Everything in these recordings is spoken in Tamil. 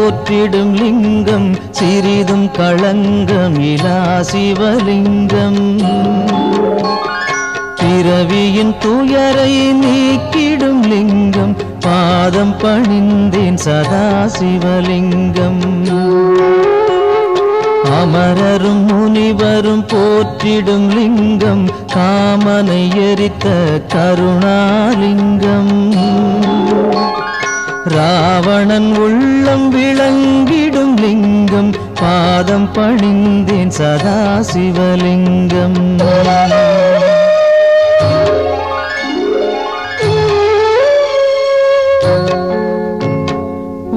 போற்றிடும் லிங்கம் சிறிதும் களங்கம் இலா சிவலிங்கம். பிறவியின் துயரை நீக்கிடும் லிங்கம் பாதம் பணிந்தேன் சதா சிவலிங்கம். அமரரும் முனிவரும் போற்றிடும் லிங்கம் காமனை எரித்த கருணாலிங்கம். ராவணன் உள்ளம் விளங்கிடும் லிங்கம் பாதம் பணிந்தேன் சதா சிவலிங்கம்.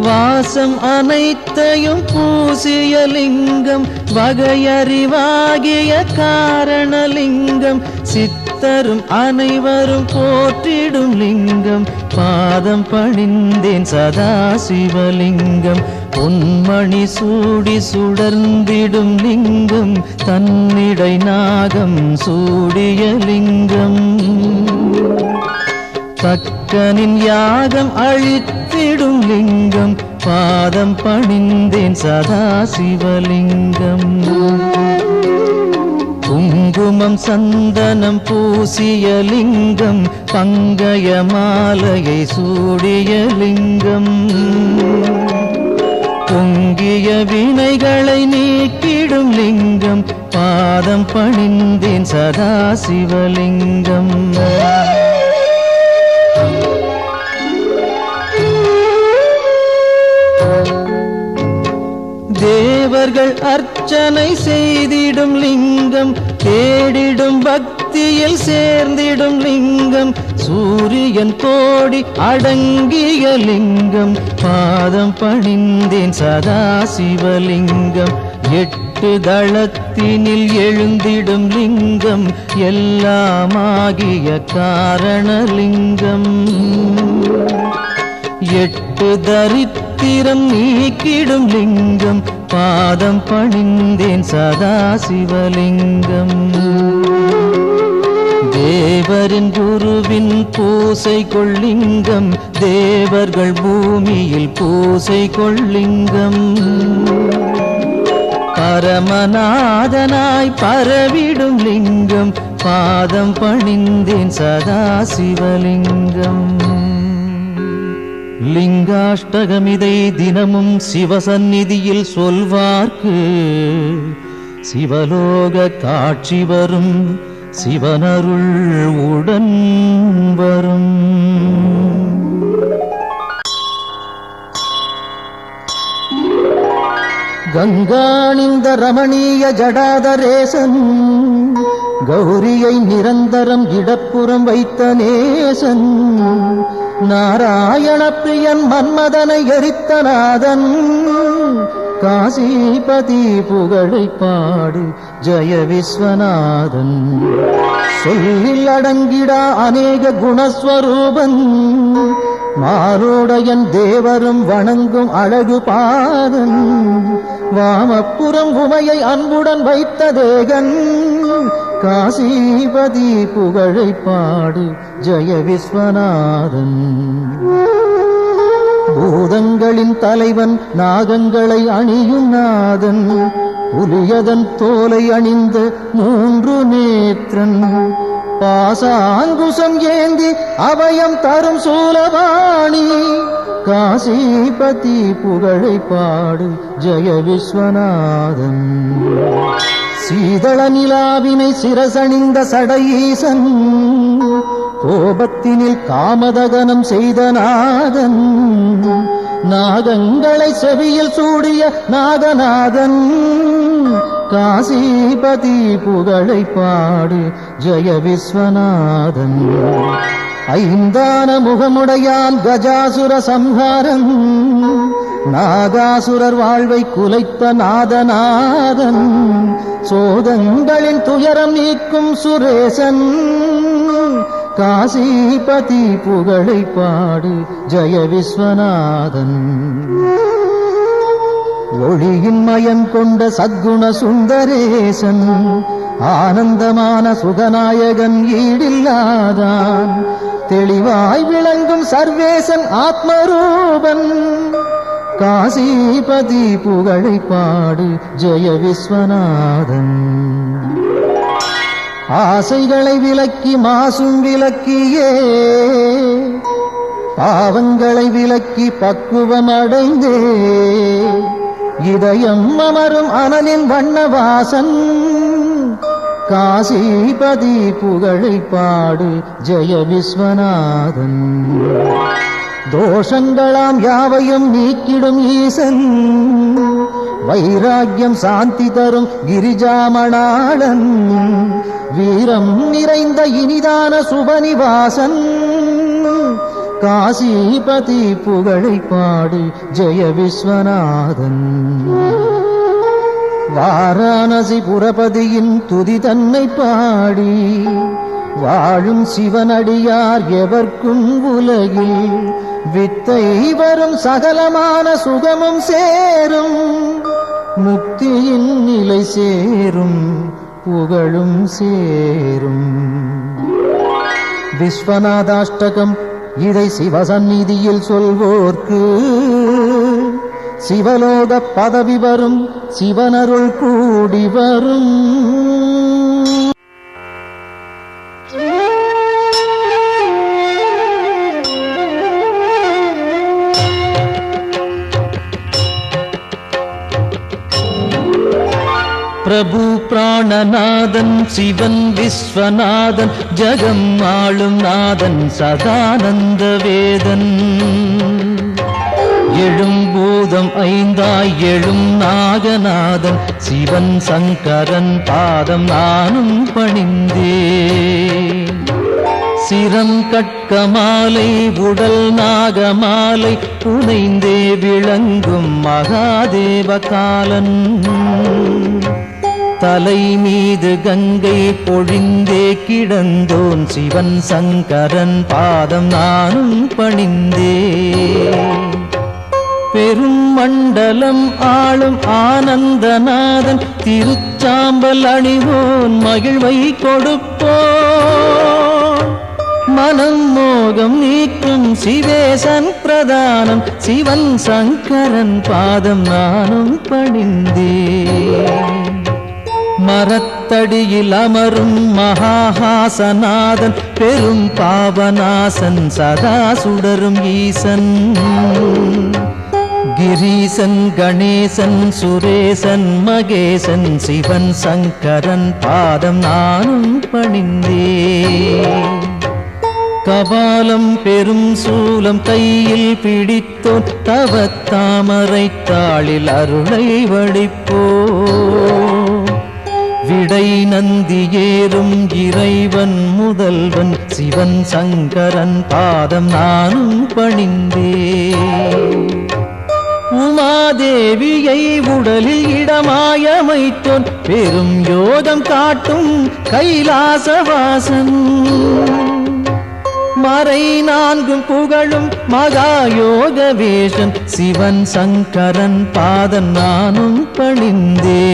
வாசம் அனைத்தையும் பூசிய லிங்கம் வகையறிவாகிய காரணலிங்கம். சித்தரும் அனைவரும் போற்றிடும் லிங்கம் பாதம் பணிந்தேன் சதா சிவலிங்கம். பொன்மணி சூடி சுடர்ந்திடும் லிங்கம் தன்னிடை நாகம் சூடிய லிங்கம். தக்கனின் யாகம் அழித்திடும் லிங்கம் பாதம் பணிந்தேன் சதா சிவலிங்கம். குங்குமம் சந்தனம் பூசிய லிங்கம் பங்கய மாலையை சூடிய லிங்கம். பொங்கிய வினைகளை நீக்கிடும் லிங்கம் பாதம் பணிந்தேன் சதா சிவலிங்கம். தேவர்கள் அர்ச்சனை செய்திடும் லிங்கம் தேடிடும் பக்தியில் சேர்ந்திடும் லிங்கம். சூரியன் கோடி அடங்கிய லிங்கம் பாதம் பணிந்தேன் சதா சிவலிங்கம். 8 தளத்தினில் எழுந்திடும் லிங்கம் எல்லாமாகிய காரணலிங்கம். 8 தரித்திரம் நீக்கிடும் லிங்கம் பாதம் பணிந்தேன் சதா சிவலிங்கம். தேவரின் குருவின் பூசை கொள்ளிங்கம் தேவர்கள் பூமியில் பூசை கொள்ளிங்கம். பரமநாதனாய் பரவிடும் லிங்கம் பாதம் பணிந்தேன் சதா சிவலிங்கம். லிங்காஷ்டகமிதை தினமும் சிவசந்நிதியில் சொல்வார்க்கு சிவலோக காட்சி வரும் சிவனருள் உடன் வரும். கங்காணிந்த ரமணீய ஜடாதரேசன் கௌரியை நிரந்தரம் இடப்புறம் வைத்த நேசன். நாராயண பிரியன் மன்மதனை எரித்த நாதன் காசிபதி புகழை பாடு ஜெய விஸ்வநாதன். சொல்லில் அடங்கிடா அநேக குணஸ்வரூபன் மாரோடையன் தேவரும் வணங்கும் அழகு பாதன். வாமப்புறம் உமையை அன்புடன் வைத்த தேகன் காசிபதி புகழை பாடு ஜெய விஸ்வநாதன். பூதங்களின் தலைவன் நாகங்களை அணியும் நாதன் புலியதன் தோலை அணிந்த 3 நேத்திரன். பாசாங்குசம் ஏந்தி அபயம் தரும் சூலபாணி காசிபதி புகழை பாடு ஜெய விஸ்வநாதன். சீதள நிலாவினை சிரசணிந்த சடையீசன் கோபத்தினில் காமதகனம் செய்த நாதன். நாகங்களை செவியில் சூடிய நாகநாதன் காசிபதி புகழை பாடு ஜெய விஸ்வநாதன். ஐந்தான முகமுடையான் கஜாசுர சம்ஹாரன் நாகாசுரர் வாழ்வை குலைத்த நாதநாதன். சோதங்களின் துயரம் நீக்கும் சுரேசன் காசிபதி புகழை பாடு ஜெய விஸ்வநாதன். ஒளியின் மயம் கொண்ட சத்குண சுந்தரேசன் ஆனந்தமான சுகநாயகன் ஈடில்லாதான். தெளிவாய் விளங்கும் சர்வேசன் ஆத்மரூபன் காசிபதி புகழை பாடு ஜெய விஸ்வநாதன். ஆசைகளை விலக்கி மாசும் விலக்கியே பாவங்களை விலக்கி பக்குவம் அடைந்தே இதயம் அமரும் அனலின் வண்ணவாசன். காசிபதி புகழை பாடு ஜெய விஸ்வநாதன். தோஷங்களாம் யாவையும் நீக்கிடும் ஈசன், வைராக்கியம் சாந்தி தரும் கிரிஜாமணாளன், வீரம் நிறைந்த இனிதான சுபநிவாசன். காசிபதி புகழை பாடு ஜெய விஸ்வநாதன். வாரணாசி புரபதியின் துதி தன்னை பாடி வாழும் சிவனடியார் எவர்க்கும் உலகில் வித்தை வரும் சகலமான சுகமும் சேரும், முக்தியின் நிலை சேரும், புகழும் சேரும். விஸ்வநாதாஷ்டகம் இதை சிவசந்நிதியில் சொல்வோர்க்கு சிவலோக பதவி வரும், சிவனருள் கூடி வரும். பிரபு பிராணநாதன் சிவன் விஸ்வநாதன், ஜகம் ஆளும் நாதன் சதானந்த வேதன். எழும் பூதம் ஐந்தாய் எழும் நாகநாதன், சிவன் சங்கரன் பாதம் நானும் பணிந்தே. சிரம் கட்கமாலை உடல் நாகமாலை புனைந்தே விளங்கும் மகாதேவ காலன். தலை மீது கங்கை பொழிந்தே கிடந்தோன் சிவன் சங்கரன் பாதம் நானும் பணிந்தே. பெரும் மண்டலம் ஆளும் ஆனந்தநாதன், திருச்சாம்பல் அணிவோன் மகிழ்வை கொடுப்போன். மனம் மோகம் நீக்கும் சிவேசன் பிரதானம், சிவன் சங்கரன் பாதம் நானும் பணிந்தே. மரத்தடியில் அமரும் மகாஹாசநாதன், பெரும் பாவநாசன் சதா சுடரும் ஈசன். கிரீசன் கணேசன் சுரேசன் மகேசன், சிவன் சங்கரன் பாதம் நானும் பணிந்தே. கபாலம் பெரும் சூலம் கையில் பிடித்தோன், தவத்தாமரை தாளில் அருளை வடிப்போ. விடை நந்தி ஏறும் இறைவன் முதல்வன், சிவன் சங்கரன் பாதம் நானும் பணிந்தே. உமாதேவியை உடலில் இடமாயமைத்தோன், பெரும் யோகம் காட்டும் கைலாசவாசன். மறை நான்கும் புகழும் மகாயோக வேஷன், சிவன் சங்கரன் பாதம் நானும் பணிந்தே.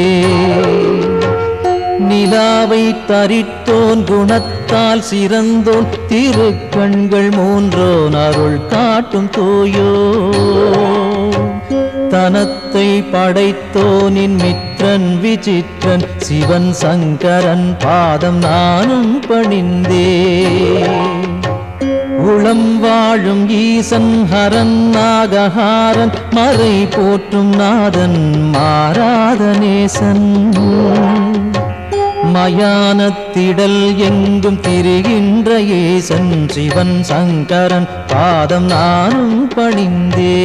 நிலாவை தரித்தோன் குணத்தால் சிறந்தோன், திருக்கண்கள் மூன்றோன் அருள் காட்டும் தூயோ. தனத்தை படைத்தோனின் மித்ரன் விசித்திரன், சிவன் சங்கரன் பாதம் நானும் பணிந்தே. உளம் வாழும் ஈசன் ஹரன் நாகஹாரன், மறை போற்றும் நாதன் மாறாத நேசன். மயானத்திடல் எங்கும் திரிகின்ற ஈசன், சிவன் சங்கரன் பாதம் நானும் பணிந்தே.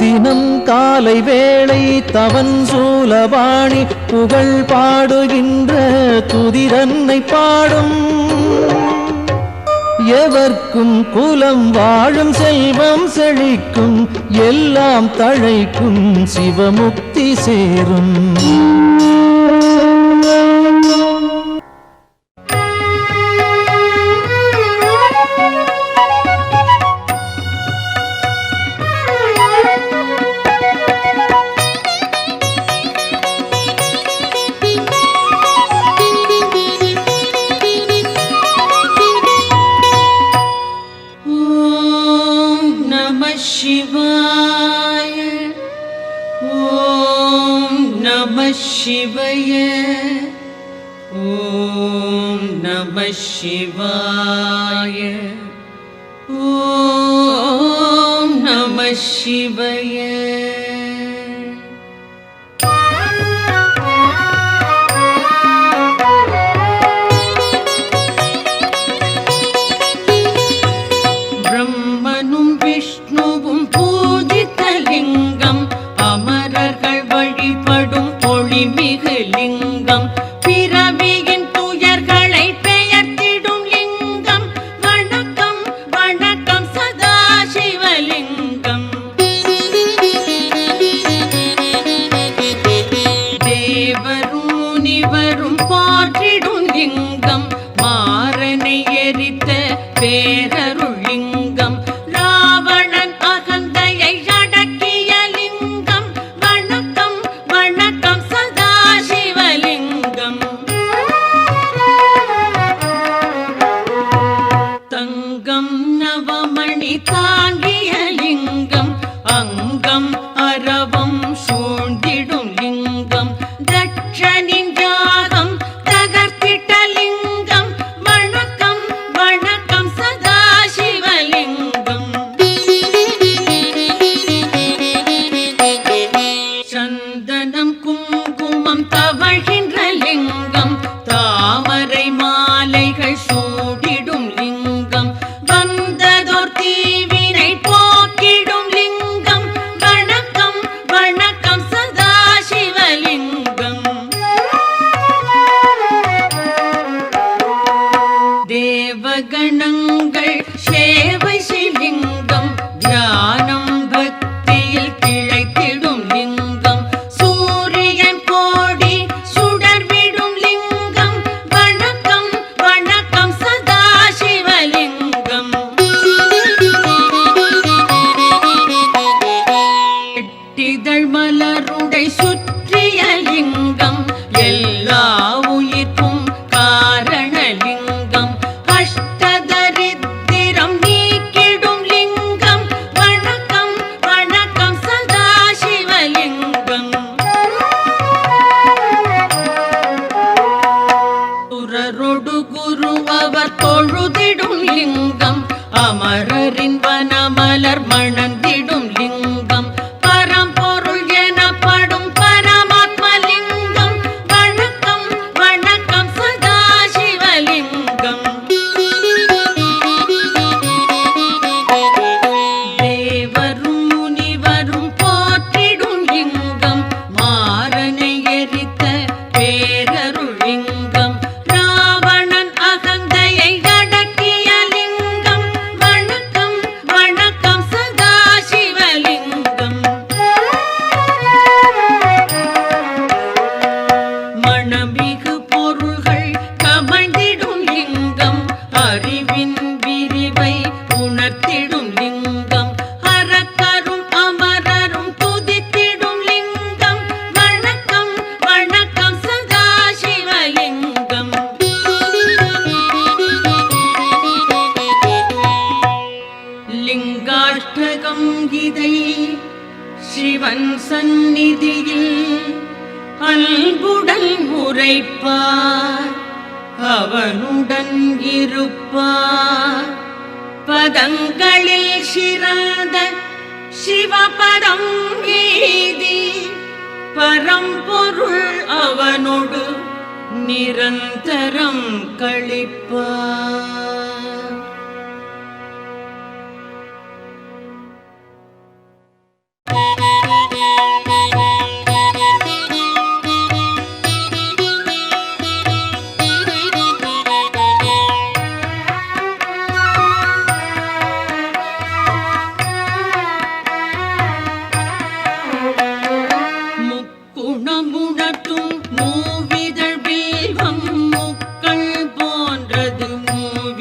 தினம் காலை வேளை தவன் சூலபாணி, புகழ் பாடுகின்ற துதிரன்னை பாடும். எவர்க்கும் குலம் வாழும் செல்வம் செழிக்கும், எல்லாம் தழைக்கும் சிவமுக்தி சேரும். Shiva சிவாய. ஓம் நம சிவாய. ஓம் நம சிவாய. பிரம்மனும் விஷ்ணுவும் பூஜித்த லிங்கம், அமரர்கள் வழிபடும் ஒளிமிகு லிங்கம், பிறவியின் துயர்களை பெயர்த்திடும் லிங்கம். வணக்கம் வணக்கம் சதாசிவலிங்கம். தேவரும் முனிவரும் போற்றிடும் லிங்கம், மாறனை எரித்த பேரருள் லிங்கம், ராவணன் அகந்தையை அடக்கிய லிங்கம். வணக்கம் வணக்கம் சதாசிவலிங்கம். தங்கம் நவமணி தாங்கிய லிங்கம், அங்கம் அரவம் சூழ்ந்திடும் லிங்கம், தட்சனின் யாகம் தகர்த்திட்ட லிங்கம். வணக்கம் வணக்கம் சதாசிவலிங்கம். சந்தனம் குங்குமம் தவழ்கின்ற லிங்கம், தாமரை மாலைகள் சூடிடும் லிங்கம், வந்ததோர் தீவினை போக்கிடும் லிங்கம். வணக்கம் வணக்கம் சதாசிவலிங்கம். தேவகணங்கள் சேவை செய்லிங்கம், தியானம் பக்தியில் கிளைத்திடும் லிங்கம், சூரியன் கோடி சுடர்விடும் லிங்கம். வணக்கம் வணக்கம் சதாசிவலிங்கம். எட்டிதழ் மலருடை சுற்றிய லிங்கம், எல்லா உயிர்க்கும் காரணலிங்கம், அஷ்டதரித்திரம் நீக்கிடும் லிங்கம். வணக்கம் வணக்கம் சதாசிவலிங்கம். சுரரொடு குரு அவர் தொழுதிடும் லிங்கம், அமரரின் வனமலர் மணந்திடும் லிங்கம், பரம்பொருள் எனப்படும் பரமாத்மலிங்கம். வணக்கம் வணக்கம் சதாசிவலிங்கம். தேவரும் முனிவரும் போற்றிடும் லிங்கம், மாறனை எரித்த பேரருள் லிங்கம், ராவணன் அகந்தையை அடக்கிய லிங்கம். வணக்கம் வணக்கம் சதாசிவலிங்கம். மணமிகு பொருள்கள் கமழ்ந்திடும் லிங்கம், அறிவின் விரிவை உணர்த்திடும் லிங்கம், அரக்கரும் அமரரும் துதித்திடும் லிங்கம். வணக்கம் வணக்கம் சதாசிவலிங்கம். லிங்காஷ்டகம் இதை சிவன் சந்நிதியில் அன்புடன் உரைப்பார், அவனுடன் இருப்பார். பதங்களில் சிறந்த சிவபதம் ஏதி, பரம்பொருள் அவனோடு நிரந்தரம் கழிப்பார். முக்குணமுணர்த்தும் மூவிதழ் பில்வம், முக்கள் போன்றது மூவி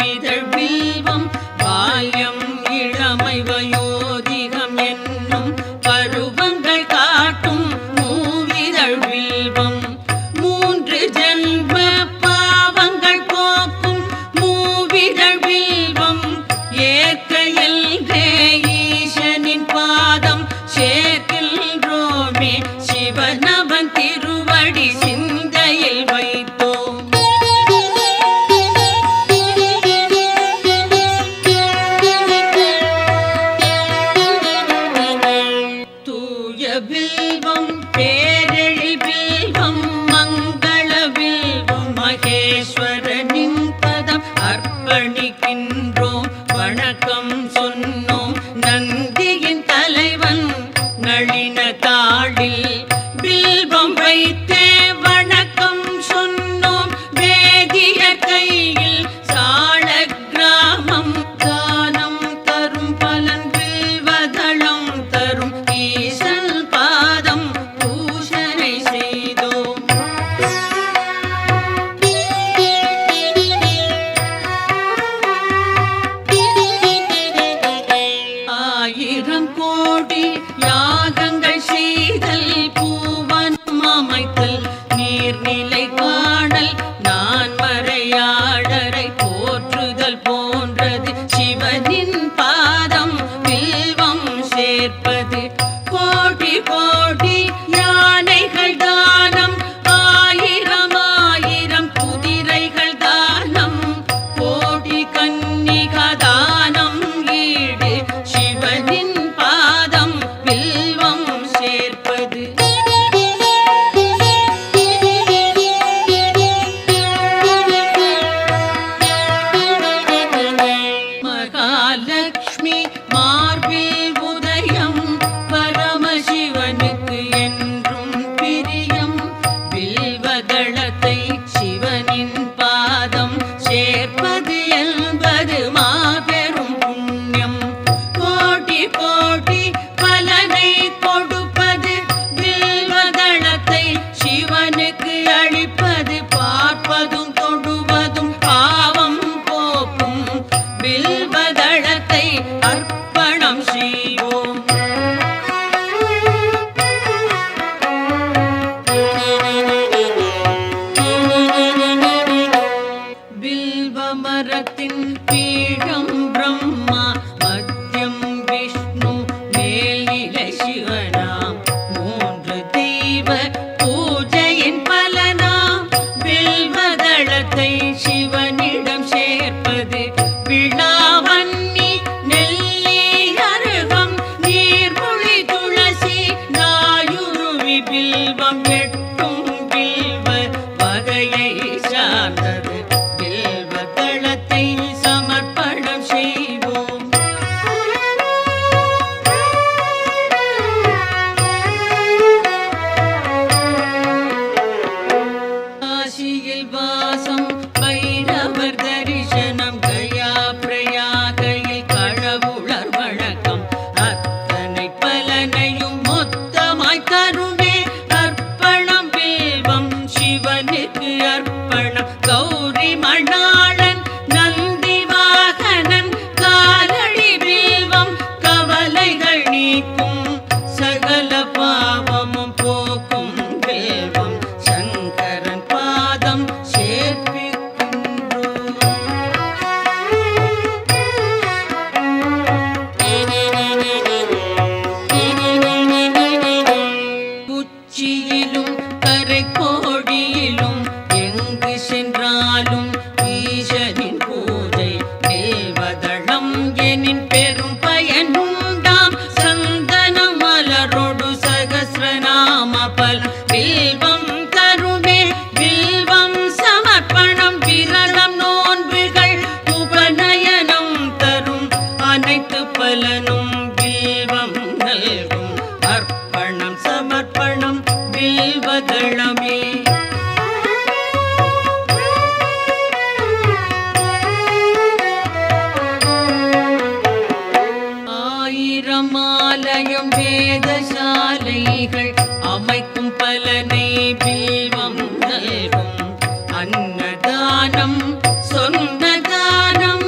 வாசம் பைரவர் தரிசனம் கயா பிரயாகையில் கடவுளர் வணக்கம் அத்தனை பலனையும் மொத்தமாய் தருமே அர்ப்பணம் வில்வம் சிவனுக்கு அர்ப்பணம் கௌரி மணாளன் நந்தி வாகனன் காலடி வில்வம் கவலைகள் நீக்கும் சகல பாவமும் போக்கும் வில்வம் சங்கரன் பாதம் உச்சியிலும் கரை கோடியிலும் எங்கு சென்றாலும் ஈசனின் பூஜை தேவதளம் எனின் பெரும் பயனுண்டாம் சந்தன மலரோடு சகஸ்ரநாம பல வில்வம் தருமே வில்வம் சமர்ப்பணம் விரதம் நோன்புகள் உபநயனம் தரும் அனைத்து பலனும் வில்வம் நல்கும் அர்ப்பணம் சமர்ப்பணம் வில்வதளமே ஆயிரம் ஆலயம் வேதசாலைகள் அமைக்கும் பலனை வில்வம் நல்கும் அன்னதானம் சொன்னதானம்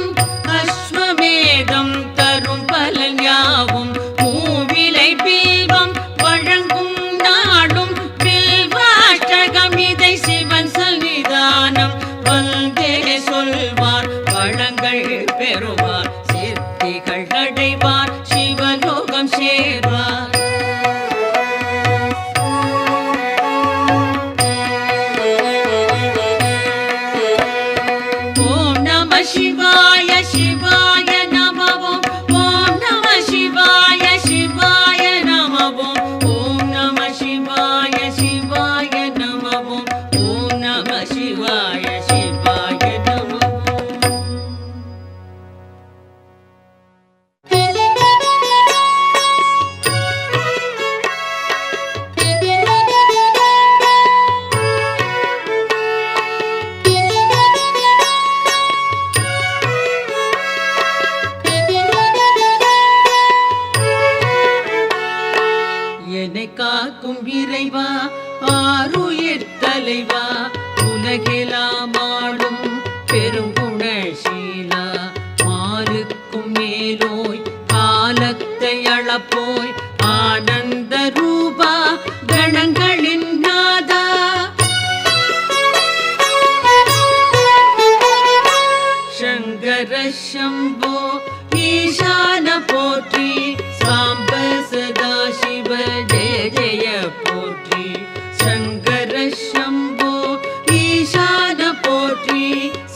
அஸ்வமேதம் தரும் பலன் யாவும் மூவிலை வில்வம் வழங்கும் நாடும் வில்வாஷ்டகம் இதை சிவன் சன்னிதானம் வந்தே சொல்வார் வளங்கள் பெறுவார் சித்திகள் அடைவார் சிவலோகம் சேர்வார் ஓம் நம சிவாய சிவாய நம ஓம் நம சிவாய சிவாய நம ஓம் நம சிவாய சிவாய நம ஓம் நம சிவாய சிவாய நம என்னை காக்கும் இறைவா ஆருயிர் தலைவா உலகெல்லாம் ஆளும் பெருங்குணசீலா மாலுக்கும் மேலோய் காலத்தை அளப்போய் ஆனந்த ரூபா கணங்களின் நாதா சங்கர சம்போ ஈசான போற்றி சாம்ப சதா சிவ ஜெய ஜெய போற்றி சங்கர சம்போ ஈசான போற்றி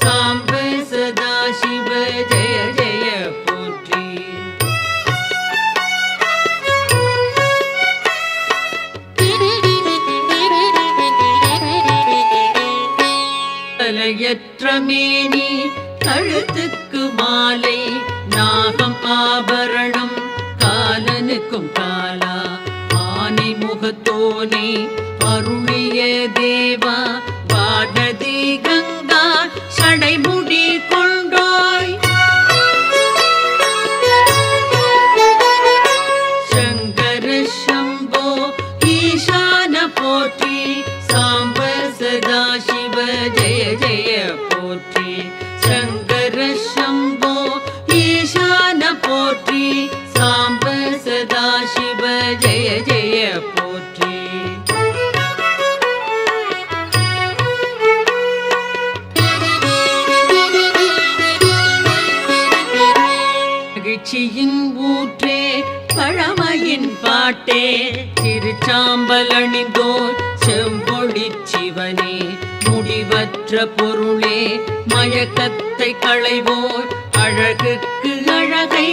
சாம்ப சதா சிவ ஜெய ஜெய போற்றி தலையற்ற மேனி கழுத்துக்கு மாலை நாகம் ஆபரணம் காலனுக்கும் காலா ஆனை முகத்தோனே அருளிய தேவா வானதி கங்கா சடைமுடி கொண்டோய் சங்கர சம்போ ஈசான போற்றி சாம்ப சதா சிவ ஜெய ஜெய போற்றி சங்கர சம்போ ஈசான போற்றி சாம்ப சதா சிவ ஜெய ஜெய போற்றி மகிழ்ச்சியின் ஊற்றே பழமையின் பாட்டே திருச்சாம்பல் அணிந்தோர் செம்பொழி சிவனே முடிவற்ற பொருளே மயக்கத்தை களைவோர் அழகுக்கு அழகை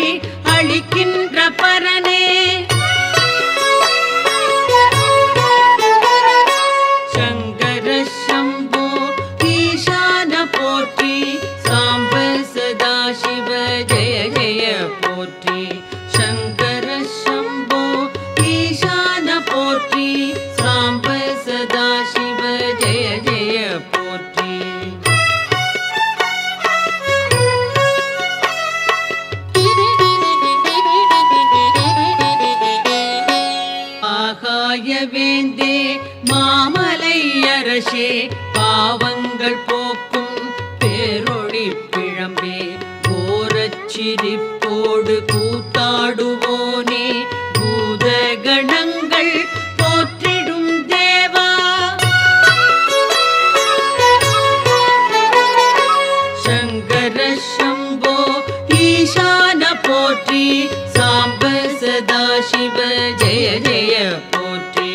அளிக்கின்ற பரனே சங்கர சம்போ ஈசான போற்றி சாம்ப சதா சிவ ஜெய ஜெய போற்றி சங்கர சம்போ ஈசான போற்றி சாம்ப சதா சிவ ஜெய ஜெய போற்றி பாவங்கள் போக்கும் பேரொளி பிழம்பே கோரச்சிரிப்போடு கூத்தாடுவோனே பூதகணங்கள் போற்றிடும் தேவா சங்கர சம்போ ஈசான போற்றி சாம்ப சதா சிவ ஜெய ஜெய போற்றி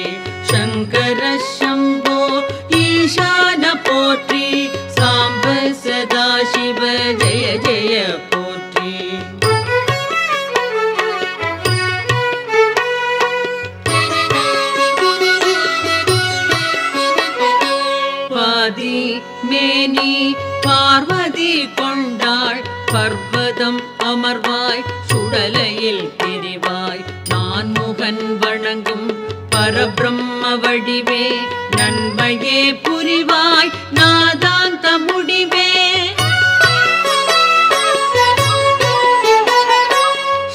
சங்கர சம்போ ஈசான போற்றி சாம்ப சதா சிவ ஜெய ஜெய போற்றி பாதி மேனி பார்வதி கொண்டாள் பர்வதம் அமர்வாய் சுடலையில் பிரிவாய் நான் முகன் வணங்கும் பரபிரம்ம வடிவே நன்மையே புரிவாய் நாதாந்த முடிவே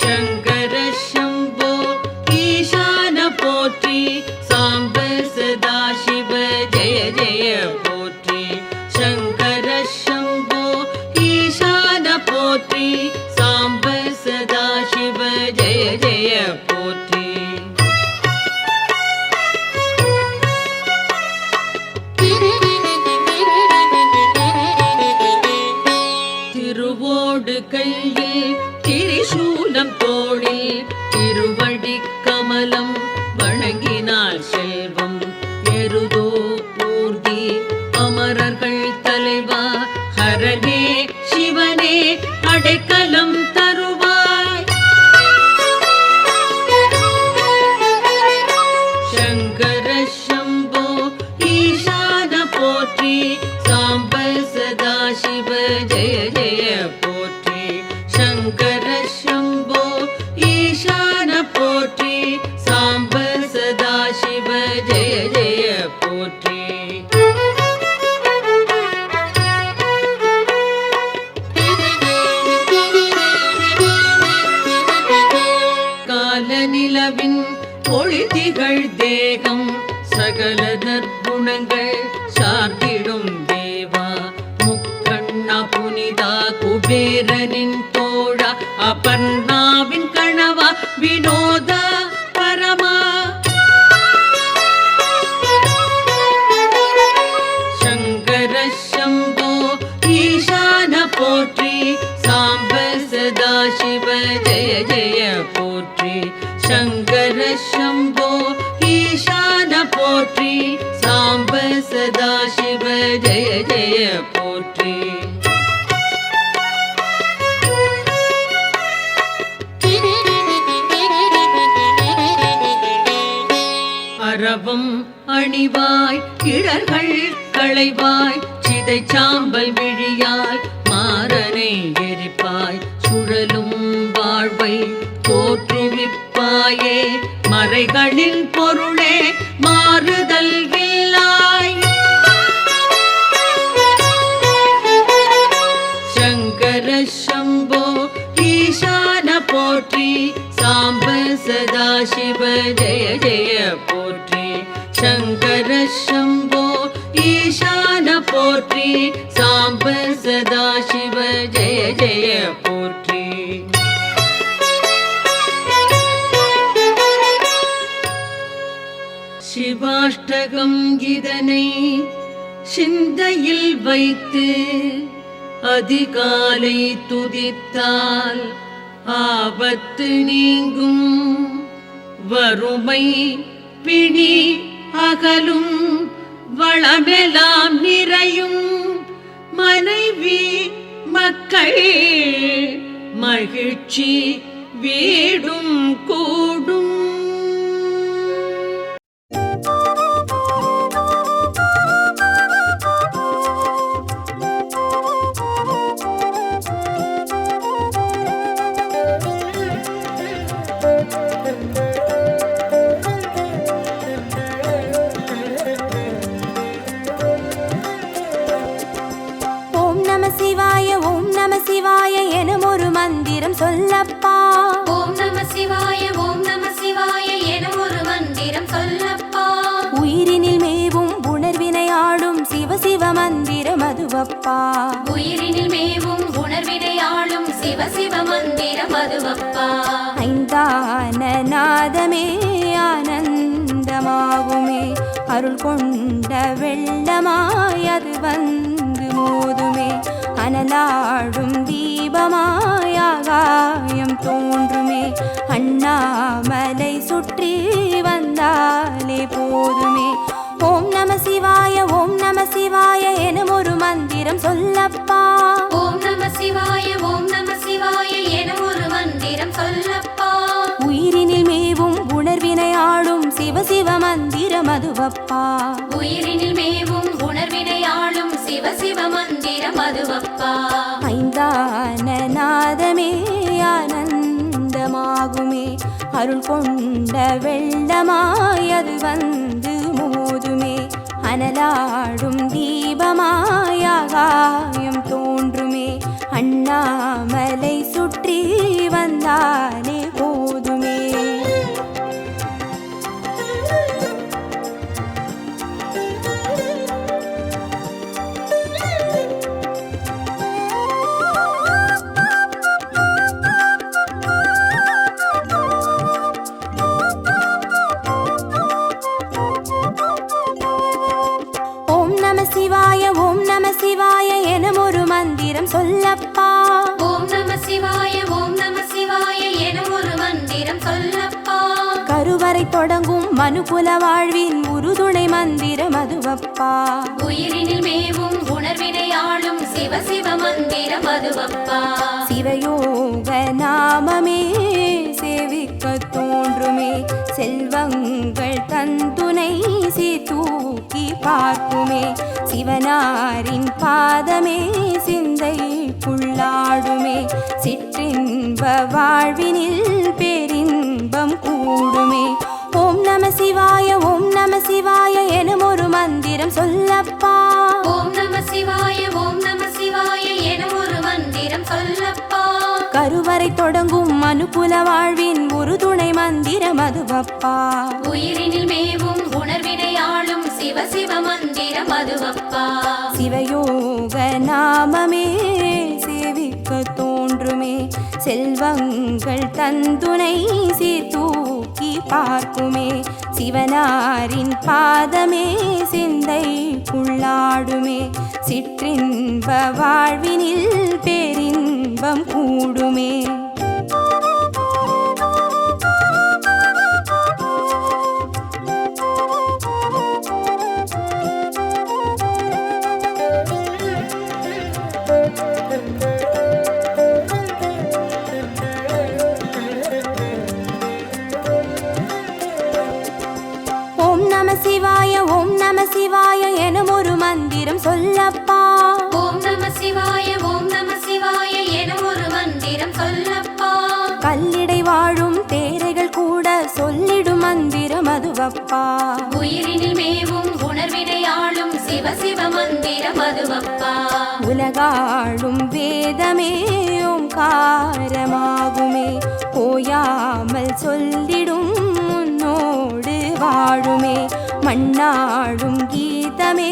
சங்கர சம்போ ஈசான போற்றி சாம்ப சதா சிவ ஜெய ஜெய போற்றி சங்கர சம்போ ஈசான போற்றி சாம்ப சதா சிவ ஜெய ஜெய போற்றி திருவோடு கையில் திரிசூலம் தோளில் திருவடி கமலம் வணங்கினால் செல்வம் எருதோ ஊர்தி அமரர்கள் தலைவா ஹரனே சிவனே அடைக்கலம் தருவாய் சங்கர சம்போ ஈசான போற்றி சாம்ப சதா சிவ ஜெய ஜெய போற்றி சங்கர சம்போ ஈசான போற்றி சாம்ப சதா சிவ ஜெய ஜெய போற்றி காலநிலவின் பொழிதிகள் தேகம் சகல நற்குணங்கள் சார்ந்திடும் தேவா முக்கண்ணா புனிதா குபேரனின் தோழா அபர்ணாவின் கணவா வினோதா பரமா சங்கர சம்போ ஈசான போற்றி சாம்ப சதா சிவ ஜெய ஜெய போற்றி சங்கர சம்போ ஈசான போற்றி சாம்ப சதா சிவ ஜெய ஜெய போற்றி அரவம் அணிவாய் கிழர்கள் களைவாய் சிதை சாம்பல் விழியாய் மாறனை எரிப்பாய் சுழலும் வாழ்வை தோற்றுவிப்பாயே மறைகளின் பொருளே மாறுதல் இல்லாய் சங்கர சம்போ ஈசான போற்றி சாம்ப சதா சிவ ஜெய ஜெய போற்றி சங்கர சம்போ ஈசான போற்றி சாம்ப சதா சிவ ஜெய ஜெய போற்றி சிவாஷ்டகம் இதனை சிந்தையில் வைத்து அதிகாலை துதித்தால் ஆபத்து நீங்கும் வறுமை பிணி அகலும் வளமெல்லாம் நிறையும் மனைவி மக்கள் மகிழ்ச்சி வீடும் கூடும் சிவாய எனும் ஒரு மந்திரம் சொல்லப்பா. ஓம் நம சிவாய ஓம் நம சிவாய எனும் ஒரு மந்திரம் சொல்லப்பா. உயிரினில் மேவும் உணர்வினை ஆடும் சிவ சிவ அதுவப்பா. உயிரினில் மேவும் உணர்வினை ஆளும் சிவ சிவ மந்திரம் அதுவப்பா. ஐந்தான நாதமே ஆனந்தமாகுமே, அருள் கொண்ட வெள்ளமாய் அது வந்து மோதுமே, அனலாடும் தீபமாய் ஆகாயம் தோன்றுமே, அண்ணாமலை சுற்றி வந்தாலே போதுமே. ஓம் நம சிவாய ஓம் நம சிவாய எனும் ஒரு மந்திரம் சொல்லப்பா. ஓம் நம சிவாய ஓம் நம சிவாய எனும் ஒரு மந்திரம் சொல்லப்பா. உயிரினில் மேவும் உணர்வினை ஆளும் சிவ சிவ மந்திரம் அதுவப்பா. உயிரினில் மேவும் உணர்வினை ஆளும் சிவ சிவ மந்திரம் அதுவப்பா. ஐந்தான நாதமே ஆனந்தமாகுமே, அருள் கொண்ட வெள்ளமாய் அது வந்து மோதுமே, அனலாடும் தீபமாய் ஆகாயம் தோன்றுமே, அண்ணாமலை சுற்றி வந்தாலே போதுமே. ஓம் நம சிவாய ஓம் நம சிவாய எனும் ஒரு மந்திரம் சொல்லப்பா. ஓம் நம சிவாய ஓம் நம சிவாய எனும் ஒரு மந்திரம் சொல்லப்பா. கருவறை தொடங்கும் மனுகுல வாழ்வின் உறுதுணை மந்திரம் அதுவப்பா. உயிரினில் மேவும் உணர்வினை ஆளும் சிவ சிவ மந்திரம் அதுவப்பா. சிவயோக நாமமே சேவிக்க தோன்றுமே, செல்வங்கள் தந்துணை தூக்கி பார்க்குமே, சிவனாரின் பாதமே சிந்தைக்குள்ளாடுமே, சிற்றின்ப வாழ்வினில் பேரின்பம் கூடுமே. ஓம் நம சிவாய ஓம் நம சிவாய எனும் ஒரு மந்திரம் சொல்லப்பா. ஓம் நம சிவாய ஓம் நம சிவாய எனும் ஒரு மந்திரம் சொல்லப்பா. கருவறை தொடங்கும் மனுகுல வாழ்வின் உறுதுணை மந்திரம் அதுவப்பா. உயிரினில் மேவும் உணர்வினை ஆளும் சிவ சிவ மந்திரம் அதுவப்பா. சிவயோக நாமமே சேவிக்க தோன்றுமே, செல்வங்கள் தந்துணை தூக்கி பார்க்குமே, சிவனாரின் பாதமே சிந்தைக்குள்ளாடுமே, சிற்றின்ப வாழ்வினில் பேரின்பம் கூடுமே. ஓம் நம சிவாய ஓம் நம சிவாய எனும் ஒரு மந்திரம் சொல்லப்பா. ஓம் நம சிவாய ஓம் நம சிவாய எனும் ஒரு மந்திரம் சொல்லப்பா. கல்லிடை வாழும் தேரைகள் கூட சொல்லிடும் மந்திரம் அதுவப்பா. உயிரினில் மேவும் உணர்வினை ஆளும் சிவ சிவ மந்திரம் அதுவப்பா. உலகாளும் வேதமே ஓங்காரமாகுமே, ஓயாமல் சொல்லிடும் உன்னோடு வாழுமே, மண்ணாடும் கீதமே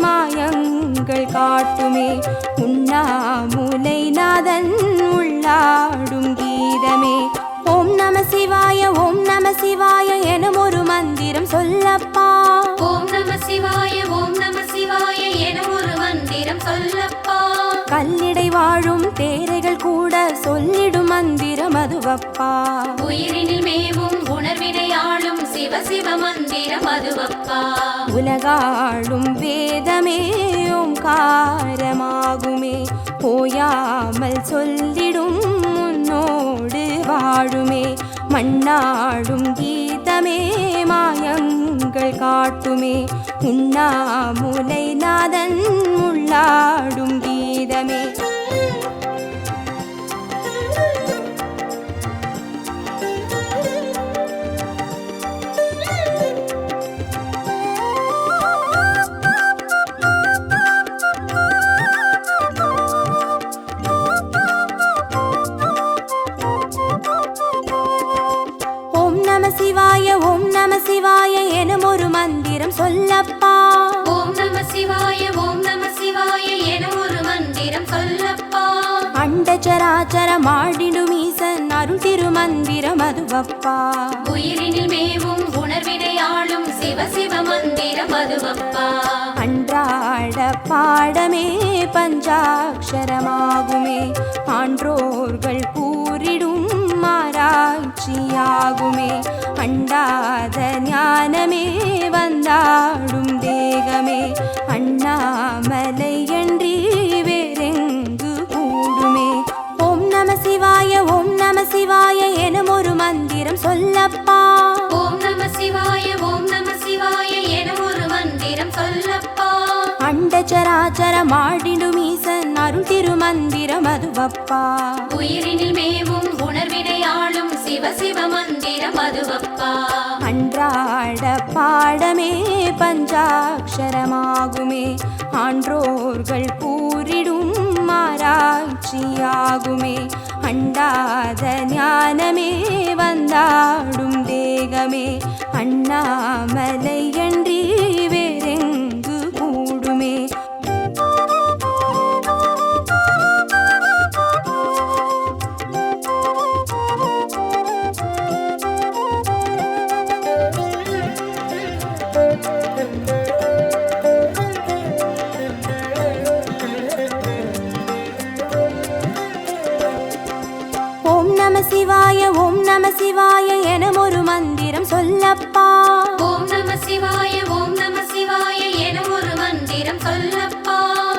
மாயங்கள் காட்டுமே, உண்ணாமுலை நாதன் உள்ளாடும் கீதமே. ஓம் நம சிவாய ஓம் நம சிவாய எனும் ஒரு மந்திரம் சொல்லப்பா. ஓம் நம சிவாய ஓம் நம சிவாய எனும் ஒரு மந்திரம் சொல்லப்பா. கல்லிடை வாழும் தேரைகள் கூட சொல்லிடும் மந்திரம் அதுவப்பா. உயிரினில் மேவும் உணர்வினை ஆளும் சிவ சிவ மந்திரம் அதுவப்பா. உலகாளும் வேதமே ஓங்காரமாகுமே, ஓயாமல் சொல்லிடும் உன்னோடு வாழுமே, மண்ணாடும் கீதமே மாயங்கள் காட்டுமே, உண்ணாமுலை நாதன் உள்ளாடும் கீதமே. சிவாய ஓம் நம சிவாய எனும் ஒரு மந்திரம் சொல்லப்பா. ஓம் நம சிவாய ஓம் நம சிவாய அண்டச்சராச்சரமாடிடும் ஈசன் அருள் திருமந்திரம் அதுவப்பா. உயிரினில் மேவும் உணர்வினையாளும் சிவ சிவ மந்திரம் அதுவப்பா. அன்றாட பாடமே பஞ்சாட்சரமாகுமே, ஆன்றோர்கள் கூறிடும் ஆராய்ச்சியாகுமே. அண்டாத ஞானமே வந்தாடும் தேகமே, அண்ணாமலை அன்றி வேறெங்கு கூடுமே. ஓம் நம சிவாய ஓம் நம சிவாய எனும் ஒரு மந்திரம் சொல்லப்பா. ஓம் நம சிவாய ஓம் நம சிவாய எனும் ஒரு மந்திரம் சொல்லப்பா. அண்டச்சராச்சரமாடிடும் ஈசன் அருள் திருமந்திரம் அதுவப்பா. உயிரினில் மேவும் உணர்வினையாளும் சிவ சிவ மந்திரம் அதுவப்பா. அன்றாட பாடமே பஞ்சாட்சரமாகுமே, ஆன்றோர்கள் கூறிடும் ஆராய்ச்சியாகுமே. அண்டாத ஞானமே வந்தாடும் தேகமே, அண்ணாமலை அன்றி வேறெங்கு கூடுமே. ஓம் நம சிவாய ஓம் நம சிவாய எனும் ஒரு மந்திரம் சொல்லப்பா. ஓம் நம சிவாய ஓம் நம சிவாய எனும் ஒரு மந்திரம் சொல்லப்பா.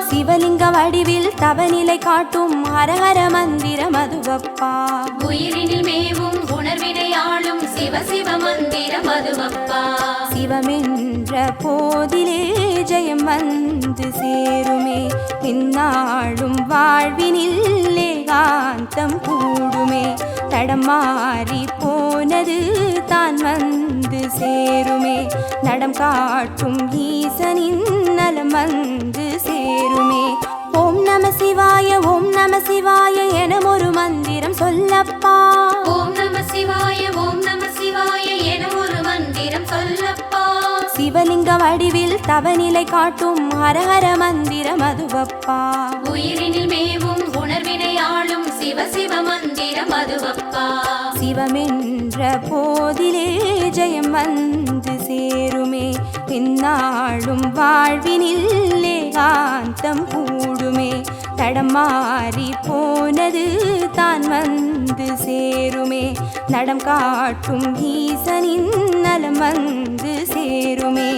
சிவலிங்க வடிவில் தவநிலை காட்டும் ஹரஹர மந்திரம் அதுவப்பா. உயிரினில் மேவும் உணர்வினையாளும் சிவ சிவ மந்திரம் அதுவப்பா. சிவமென்ற போதிலே ஜெயம் வந்து சேருமே, இந்நாளும் வாழ்வினில் ஏகாந்தம் கூடுமே. தடம் மாறி போனது தான் வந்து சேருமே, நடம் காட்டும் ஈசனின் நலம் வந்து சேருமே. ஓம் நம சிவாய ஓம் நம சிவாய எனும் ஒரு மந்திரம் சொல்லப்பா. ஓம் நம சிவாய ஓம் நம சிவாய எனும் ஒரு மந்திரம் சொல்லப்பா. சிவலிங்க வடிவில் தவநிலை காட்டும் ஹரஹர மந்திரம் அதுவப்பா. உயிரினில் மேவும் உணர்வினையாளும் சிவ சிவ மந்திரம் அதுவப்பா. சிவமென்ற போதிலே ஜெயம் வந்து சேருமே, இந்நாளும் வாழ்வினில் ஏகாந்தம் கூடுமே. தடம் மாறி போனது தான் வந்து சேருமே, நடம் காட்டும் ஈசனின் நலம் வந்து சேருமே.